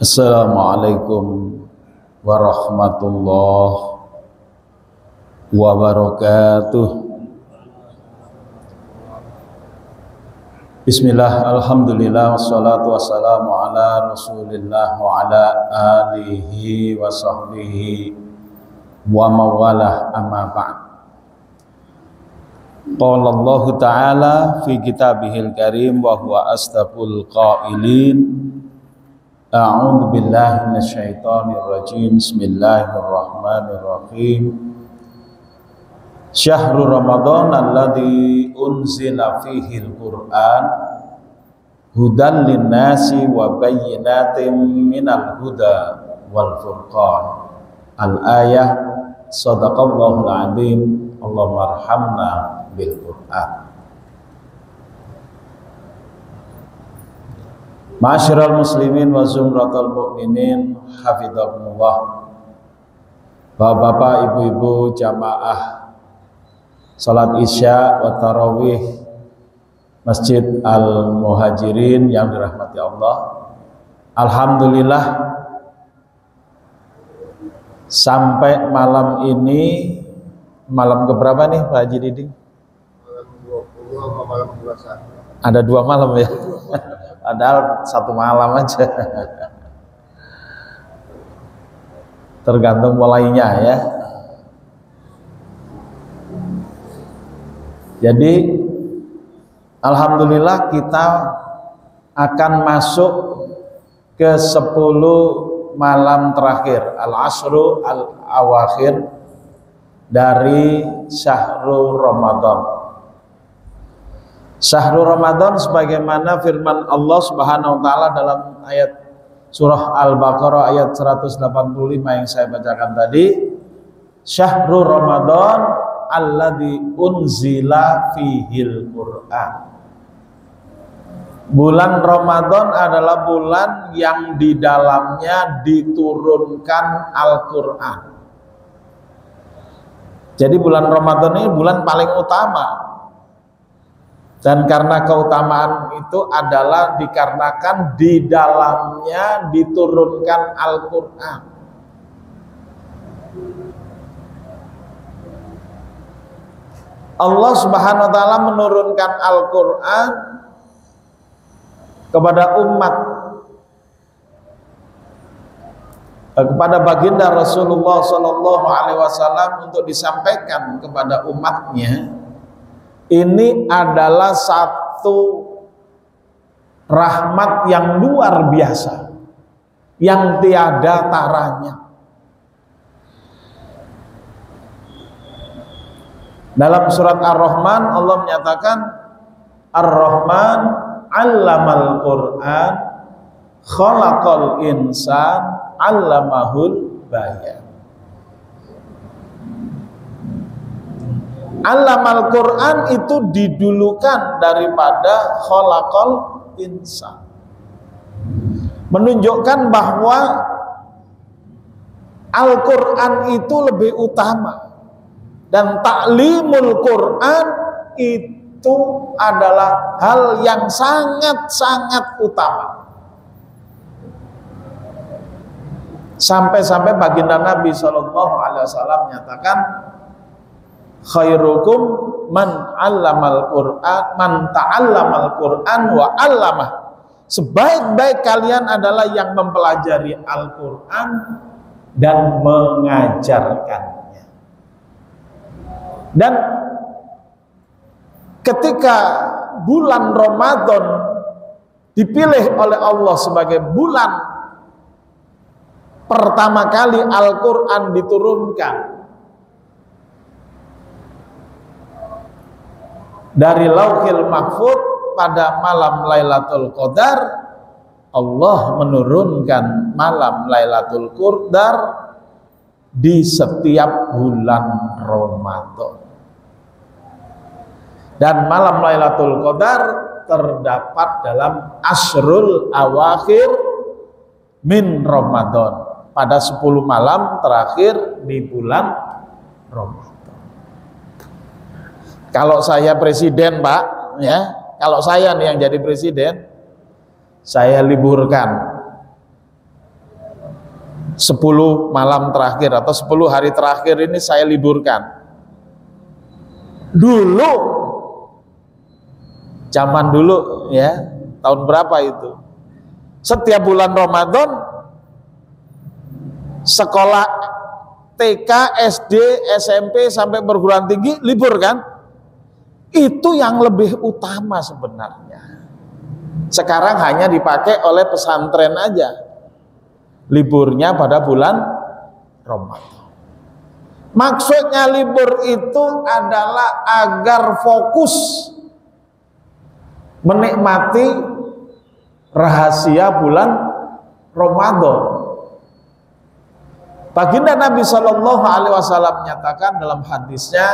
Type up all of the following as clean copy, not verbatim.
Assalamualaikum warahmatullahi wabarakatuh. Bismillah, alhamdulillah, wassalatu wassalamu ala rasulillah wa ala alihi wa sahbihi wa mawalah, amma ba'd. Qala Allah Ta'ala fi kitabihil karim wa huwa asdaqul qailin. A'udzu billahi minasyaitonir rajim. Bismillahirrahmanirrahim. Syahrul Ramadan alladzi unzila fihi al-Qur'an hudan lin-nasi wa bayyinatin minal huda wal furqan. Al-ayah. Shadaqallahul azim. Allahumma arhamna bil Qur'an. Ma'asyiral muslimin wa zumratul mu'minin, hafidhakumullah. Bapak-bapak, ibu-ibu jamaah salat Isya wa tarawih Masjid Al-Muhajirin yang dirahmati Allah. Alhamdulillah, sampai malam ini, malam keberapa nih Pak Haji Diding? Malam 20 sama malam 21. Ada 2 malam ya. Padahal 1 malam aja. Tergantung mulainya ya. Jadi alhamdulillah kita akan masuk ke 10 malam terakhir, al-ashru al-awakhir dari Syahrul Ramadan. Syahrul Ramadan sebagaimana firman Allah Subhanahu wa taala dalam ayat surah Al-Baqarah ayat 185 yang saya bacakan tadi. Syahrul Ramadan alladzi unzila fihil Qur'an. Bulan Ramadan adalah bulan yang di dalamnya diturunkan Al-Qur'an. Jadi bulan Ramadan ini bulan paling utama. Dan karena keutamaan itu adalah dikarenakan di dalamnya diturunkan Al-Qur'an. Allah Subhanahu wa taala menurunkan Al-Qur'an kepada umat, kepada baginda Rasulullah sallallahu alaihi wasallam untuk disampaikan kepada umatnya. Ini adalah satu rahmat yang luar biasa, yang tiada taranya. Dalam surat Ar-Rahman Allah menyatakan Ar-Rahman 'allamal Qur'an khalaqal insan 'allamahul bayan. Allamal Qur'an itu didulukan daripada khalaqal insan, menunjukkan bahwa Al-Qur'an itu lebih utama, dan ta'limul Qur'an itu adalah hal yang sangat-sangat utama. Sampai-sampai baginda Nabi SAW menyatakan khairukum man 'allamal Qur'an, man ta'allamal Qur'an wa 'allamah. Sebaik-baik kalian adalah yang mempelajari Al-Qur'an dan mengajarkannya. Dan ketika bulan Ramadan dipilih oleh Allah sebagai bulan pertama kali Al-Qur'an diturunkan dari Lauhil Mahfuz pada malam Lailatul Qadar, Allah menurunkan malam Lailatul Qadar di setiap bulan Ramadan. Dan malam Lailatul Qadar terdapat dalam Ashrul Awakhir min Ramadan, pada 10 malam terakhir di bulan Ramadan. Kalau saya presiden, Pak, ya, kalau saya nih yang jadi presiden, saya liburkan 10 malam terakhir atau 10 hari terakhir ini saya liburkan. Dulu, zaman dulu ya, tahun berapa itu? Setiap bulan Ramadan, sekolah TK, SD, SMP sampai perguruan tinggi libur kan? Itu yang lebih utama sebenarnya. Sekarang hanya dipakai oleh pesantren aja. Liburnya pada bulan Ramadan. Maksudnya libur itu adalah agar fokus menikmati rahasia bulan Ramadan. Baginda Nabi Shallallahu Alaihi Wasallam menyatakan dalam hadisnya,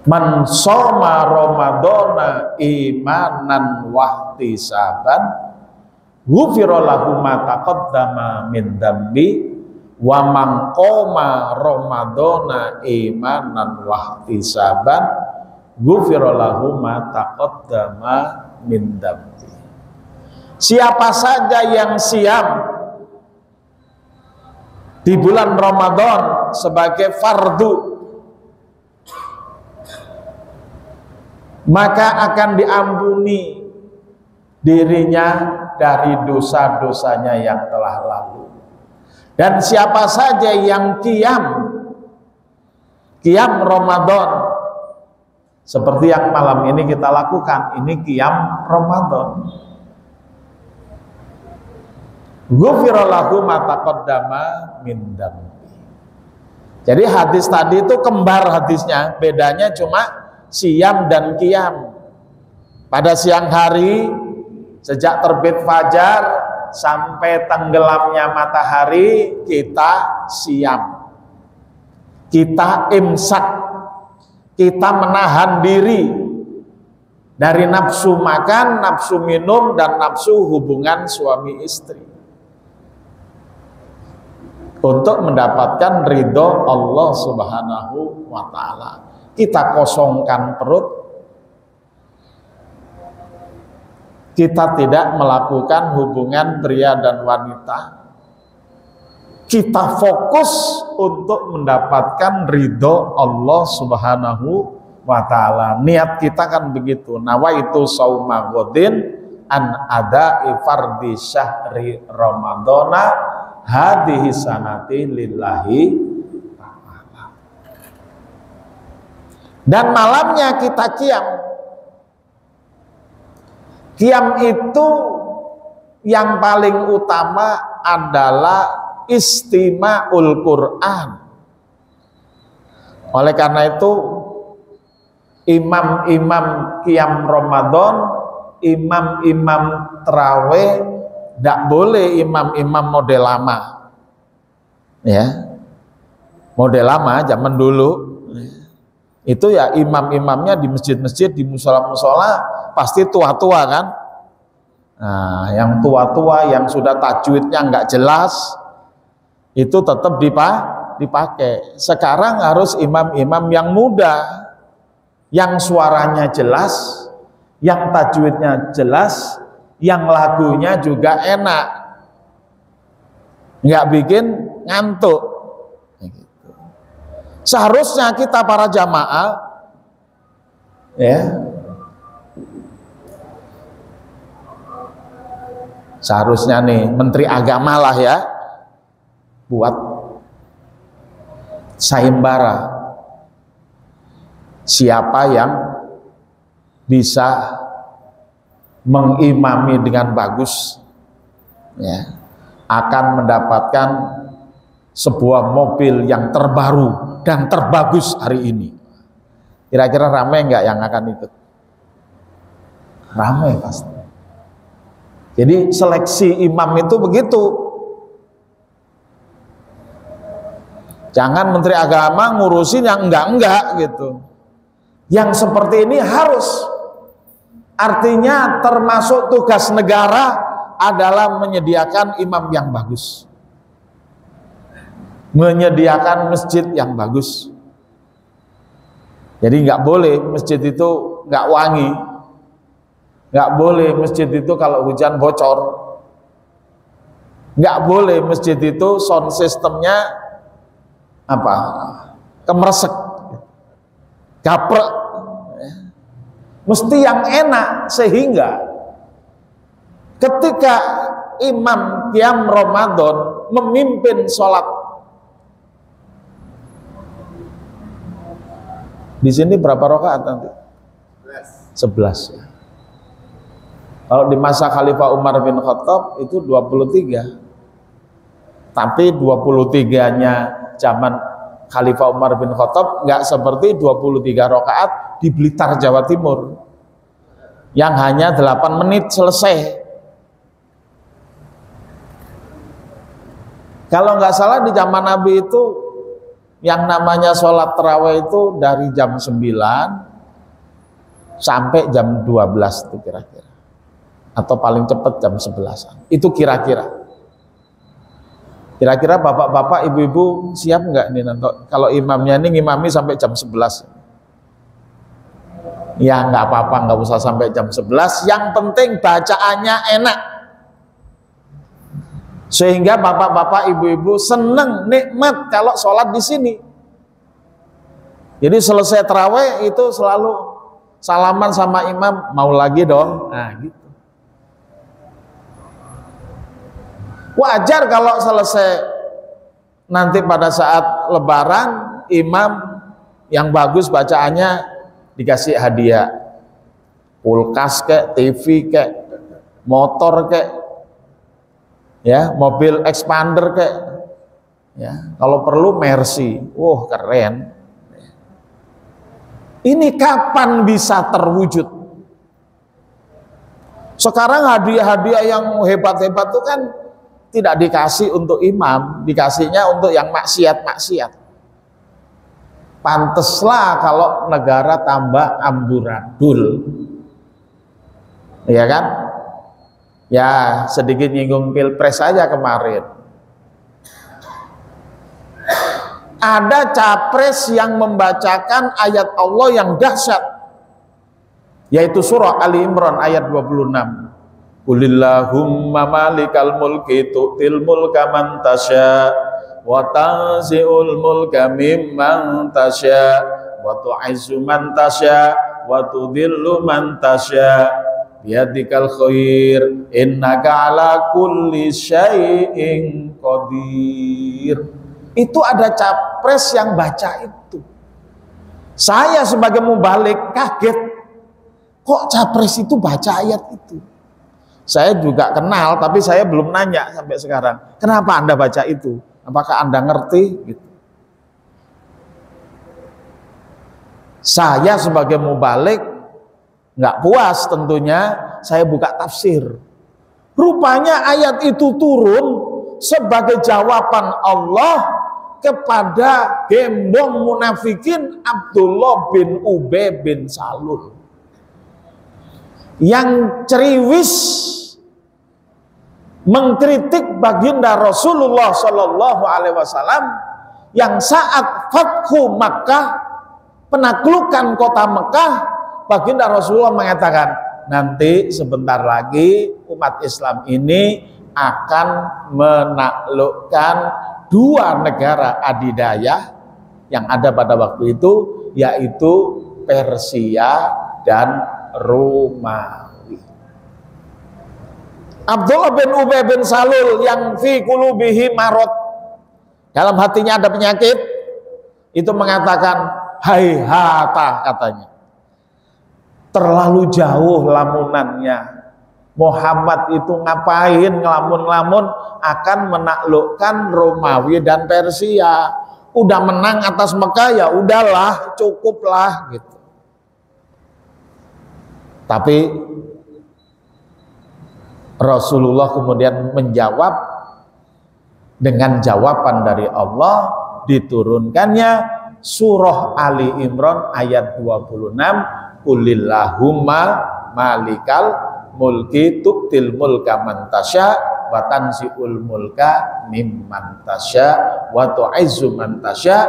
man shoma Ramadana imanan wahtisaban ghufira lahu ma taqaddama min dambi wa man qoma Ramadana imanan wahtisaban ghufira lahu ma taqaddama min dambi. Siapa saja yang siam di bulan Ramadan sebagai fardu, maka akan diampuni dirinya dari dosa-dosanya yang telah lalu. Dan siapa saja yang qiyam Ramadan seperti yang malam ini kita lakukan, ini qiyam Ramadan, ghufira lahu ma taqaddama min dambi. Jadi hadis tadi itu kembar hadisnya, bedanya cuma siyam dan qiyam. Pada siang hari sejak terbit fajar sampai tenggelamnya matahari kita siyam, kita imsak, kita menahan diri dari nafsu makan, nafsu minum, dan nafsu hubungan suami istri untuk mendapatkan ridho Allah Subhanahu wa Ta'ala. Kita kosongkan perut, kita tidak melakukan hubungan pria dan wanita, kita fokus untuk mendapatkan ridho Allah Subhanahu wa Ta'ala. Niat kita kan begitu, nawaitu sauma godin an ada'i fardhi syahri ramadana hadhihi sanati lillahi ta'ala. Dan malamnya kita qiyam. Qiyam itu yang paling utama adalah istima'ul Quran. Oleh karena itu imam-imam qiyam Ramadan, imam-imam tarawih, tidak boleh imam-imam model lama, ya, model lama zaman dulu. Itu ya imam-imamnya di masjid-masjid, di musola-musola pasti tua-tua kan. Nah, yang tua-tua yang sudah tajwidnya nggak jelas itu tetap dipakai. Sekarang harus imam-imam yang muda, yang suaranya jelas, yang tajwidnya jelas, yang lagunya juga enak, nggak bikin ngantuk. Seharusnya kita para jamaah, ya, seharusnya nih Menteri Agama lah ya, buat sayembara siapa yang bisa mengimami dengan bagus, ya, akan mendapatkan sebuah mobil yang terbaru dan terbagus hari ini. Kira-kira ramai nggak yang akan ikut? Ramai pasti. Jadi seleksi imam itu begitu. Jangan Menteri Agama ngurusin yang enggak gitu. Yang seperti ini harus. Artinya termasuk tugas negara adalah menyediakan imam yang bagus, menyediakan masjid yang bagus. Jadi nggak boleh masjid itu nggak wangi, nggak boleh masjid itu kalau hujan bocor, Nggak boleh masjid itu sound systemnya apa, kemeresek, gaprek, mesti yang enak, sehingga ketika imam qiyam Ramadan memimpin sholat di sini berapa rakaat nanti? 11 ya. Kalau di masa Khalifah Umar bin Khattab itu 23. Tapi 23-nya zaman Khalifah Umar bin Khattab nggak seperti 23 rakaat di Blitar, Jawa Timur, yang hanya 8 menit selesai. Kalau nggak salah di zaman Nabi itu yang namanya sholat tarawih itu dari jam 9 sampai jam 12 itu kira-kira, atau paling cepat jam 11 itu kira-kira. Kira-kira bapak-bapak, ibu-ibu siap nggak nih nanti kalau imamnya ini ngimami sampai jam 11? Ya nggak apa-apa, nggak usah sampai jam 11, yang penting bacaannya enak, sehingga bapak-bapak, ibu-ibu seneng, nikmat kalau sholat di sini. Jadi selesai tarawih itu selalu salaman sama imam, mau lagi dong, nah gitu. Wajar kalau selesai nanti pada saat lebaran imam yang bagus bacaannya dikasih hadiah, kulkas kek, TV kek, motor kek, ya, mobil expander kek, ya, kalau perlu Mercy. Keren. Ini kapan bisa terwujud? Sekarang hadiah-hadiah yang hebat-hebat itu kan tidak dikasih untuk imam, dikasihnya untuk yang maksiat-maksiat. Panteslah kalau negara tambah amburadul, ya kan? Ya sedikit nyinggung pilpres saja kemarin. Ada capres yang membacakan ayat Allah yang dahsyat, yaitu surah Ali Imran ayat 26. Qulillahumma malikal mulki tu'til mulka man tasya wa tanzi'ul mulka mimman tasya wa tu'izzu man tasya wa tudhillu man tasya biyadikal khair innaka ala kulli syai'in qadir. Itu ada capres yang baca itu. Saya sebagai mubalik kaget, kok capres itu baca ayat itu? Saya juga kenal, tapi saya belum nanya sampai sekarang. Kenapa Anda baca itu? Apakah Anda ngerti? Gitu. Saya sebagai mubalik nggak puas tentunya. Saya buka tafsir. Rupanya ayat itu turun sebagai jawaban Allah kepada gembong munafikin Abdullah bin Ubay bin Salul, yang ceriwis mengkritik baginda Rasulullah Shallallahu Alaihi Wasallam yang saat Fathu Makkah, penaklukan kota Mekah, baginda Rasulullah mengatakan, nanti sebentar lagi umat Islam ini akan menaklukkan 2 negara adidaya yang ada pada waktu itu, yaitu Persia dan Romawi. Abdullah bin Ubay bin Salul yang fi qulubihi marad, dalam hatinya ada penyakit, itu mengatakan, haihata, katanya, terlalu jauh lamunannya. Muhammad itu ngapain ngelamun-ngelamun akan menaklukkan Romawi dan Persia? Udah menang atas Mekah, ya udahlah, cukuplah gitu. Tapi Rasulullah kemudian menjawab dengan jawaban dari Allah, diturunkannya surah Ali Imran ayat 26, Qulillahumma malikal mulki tu'til mulka man tasya wa tanzi'ul mulka mimman tasya wa tu'izzu man tasya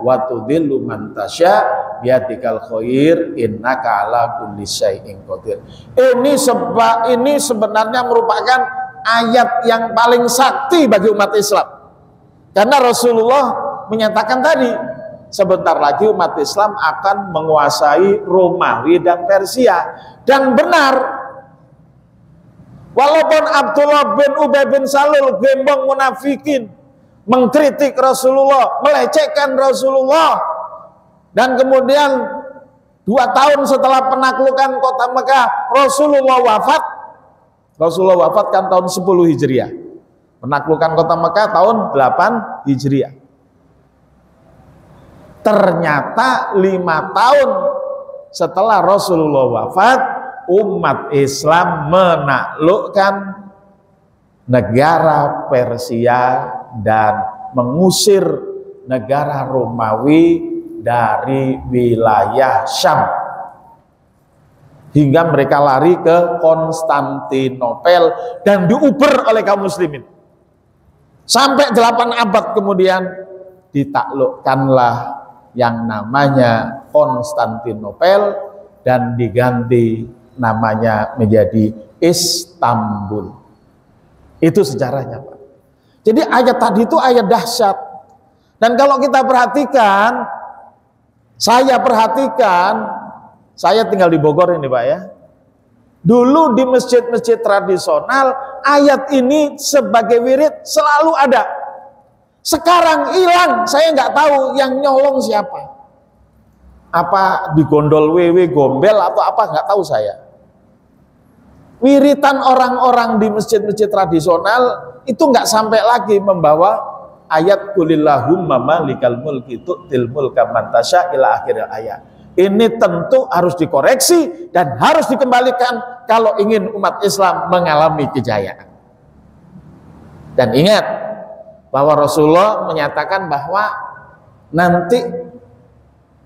wa tudhillu man tasya biyadikal khair innaka ala kulli syai'in qadir. Ini sebenarnya merupakan ayat yang paling sakti bagi umat Islam. Karena Rasulullah menyatakan tadi, sebentar lagi umat Islam akan menguasai Romawi dan Persia. Dan benar, walaupun Abdullah bin Ubay bin Salul, gembong munafikin, mengkritik Rasulullah, melecehkan Rasulullah, dan kemudian 2 tahun setelah penaklukan kota Mekah, Rasulullah wafat. Rasulullah wafat kan tahun 10 Hijriah. Penaklukan kota Mekah tahun 8 Hijriah. Ternyata 5 tahun setelah Rasulullah wafat, umat Islam menaklukkan negara Persia dan mengusir negara Romawi dari wilayah Syam, hingga mereka lari ke Konstantinopel dan diuber oleh kaum muslimin. Sampai 8 abad kemudian ditaklukkanlah yang namanya Konstantinopel dan diganti namanya menjadi Istanbul. Itu sejarahnya, Pak. Jadi ayat tadi itu ayat dahsyat. Dan kalau kita perhatikan, saya tinggal di Bogor ini, Pak, ya. Dulu di masjid-masjid tradisional, ayat ini sebagai wirid selalu ada. Sekarang hilang, saya nggak tahu yang nyolong siapa. Apa digondol wewe gombel atau apa, nggak tahu saya. Wiritan orang-orang di masjid-masjid tradisional itu nggak sampai lagi membawa ayat kulillahumma malikal mulki tu'til mulka man tasya ila akhir ayat. Ini tentu harus dikoreksi dan harus dikembalikan kalau ingin umat Islam mengalami kejayaan. Dan ingat bahwa Rasulullah menyatakan bahwa nanti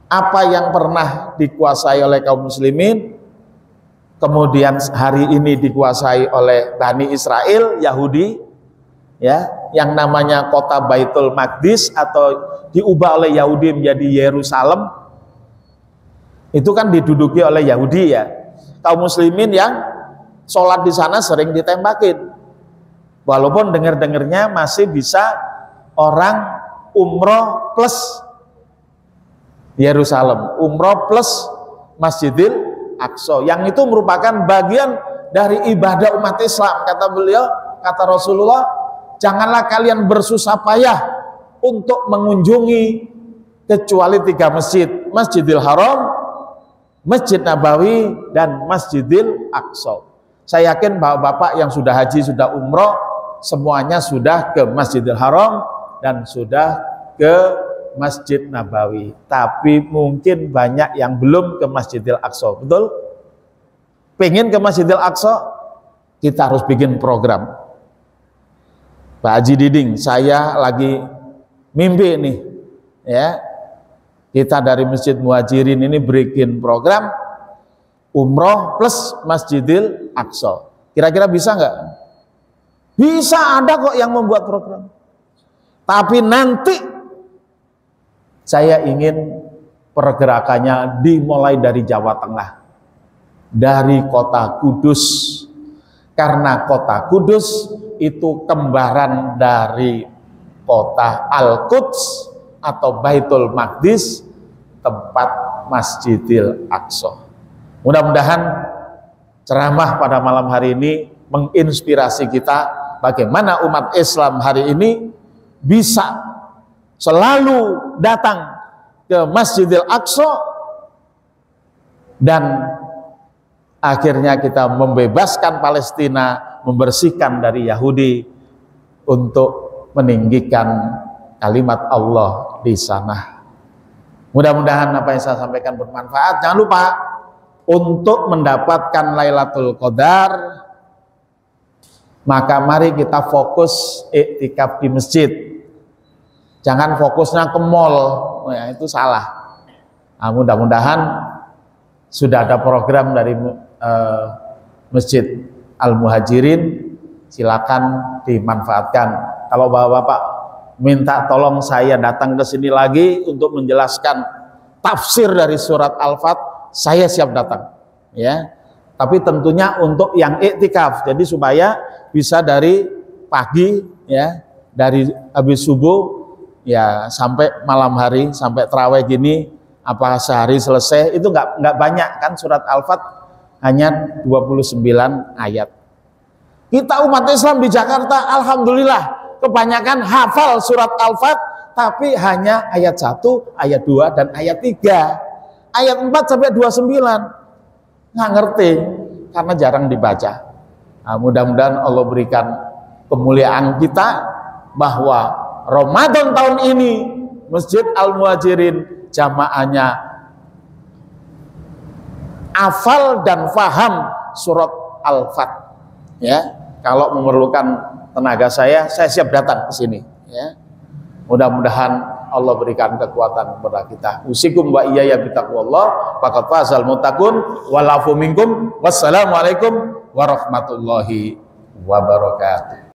apa yang pernah dikuasai oleh kaum muslimin, kemudian hari ini dikuasai oleh Bani Israel, Yahudi, ya, yang namanya kota Baitul Maqdis atau diubah oleh Yahudi menjadi Yerusalem, itu kan diduduki oleh Yahudi, ya. Kaum muslimin yang sholat di sana sering ditembakin. Walaupun dengar-dengarnya masih bisa orang umroh plus Yerusalem, umroh plus Masjidil Aqsa, yang itu merupakan bagian dari ibadah umat Islam. Kata beliau, kata Rasulullah, janganlah kalian bersusah payah untuk mengunjungi kecuali 3 masjid, Masjidil Haram, Masjid Nabawi, dan Masjidil Aqsa. Saya yakin bahwa Bapak yang sudah haji, sudah umroh, semuanya sudah ke Masjidil Haram dan sudah ke Masjid Nabawi. Tapi mungkin banyak yang belum ke Masjidil Aqsa, betul? Pengen ke Masjidil Aqsa, kita harus bikin program. Pak Haji Diding, saya lagi mimpi nih, ya. Kita dari Masjid Muhajirin ini bikin program umroh plus Masjidil Aqsa. Kira-kira bisa nggak? Bisa, ada kok yang membuat program. Tapi nanti saya ingin pergerakannya dimulai dari Jawa Tengah, dari kota Kudus, karena kota Kudus itu kembaran dari kota Al-Quds atau Baitul Maqdis, tempat Masjidil Aqsa. Mudah-mudahan ceramah pada malam hari ini menginspirasi kita bagaimana umat Islam hari ini bisa selalu datang ke Masjidil Aqsa dan akhirnya kita membebaskan Palestina, membersihkan dari Yahudi untuk meninggikan kalimat Allah di sana. Mudah-mudahan apa yang saya sampaikan bermanfaat. Jangan lupa untuk mendapatkan Lailatul Qadar, maka mari kita fokus iktikaf di masjid. Jangan fokusnya ke mall, ya, itu salah. Nah, mudah-mudahan sudah ada program dari Masjid Al-Muhajirin, silakan dimanfaatkan. Kalau Bapak minta tolong saya datang ke sini lagi untuk menjelaskan tafsir dari surat Al-Fat, saya siap datang, ya. Tapi tentunya untuk yang iktikaf, jadi supaya bisa dari pagi ya, dari habis subuh ya sampai malam hari, sampai terawih gini, apa sehari selesai, itu nggak banyak kan, surat Al-Fat hanya 29 ayat. Kita umat Islam di Jakarta alhamdulillah kebanyakan hafal surat Al-Fat, tapi hanya ayat 1, ayat 2 dan ayat 3. Ayat 4 sampai 29 nggak ngerti karena jarang dibaca. Nah, mudah-mudahan Allah berikan kemuliaan kita bahwa Ramadan tahun ini Masjid Al-Muhajirin jamaahnya hafal dan faham surat Al-Fat. Ya, kalau memerlukan tenaga saya siap datang ke sini. Ya, mudah-mudahan Allah berikan kekuatan kepada kita. Usikum wa iyaya bitaqwallah faqad fazal muttaqun walafu minkum. Wassalamualaikum warahmatullahi wabarakatuh.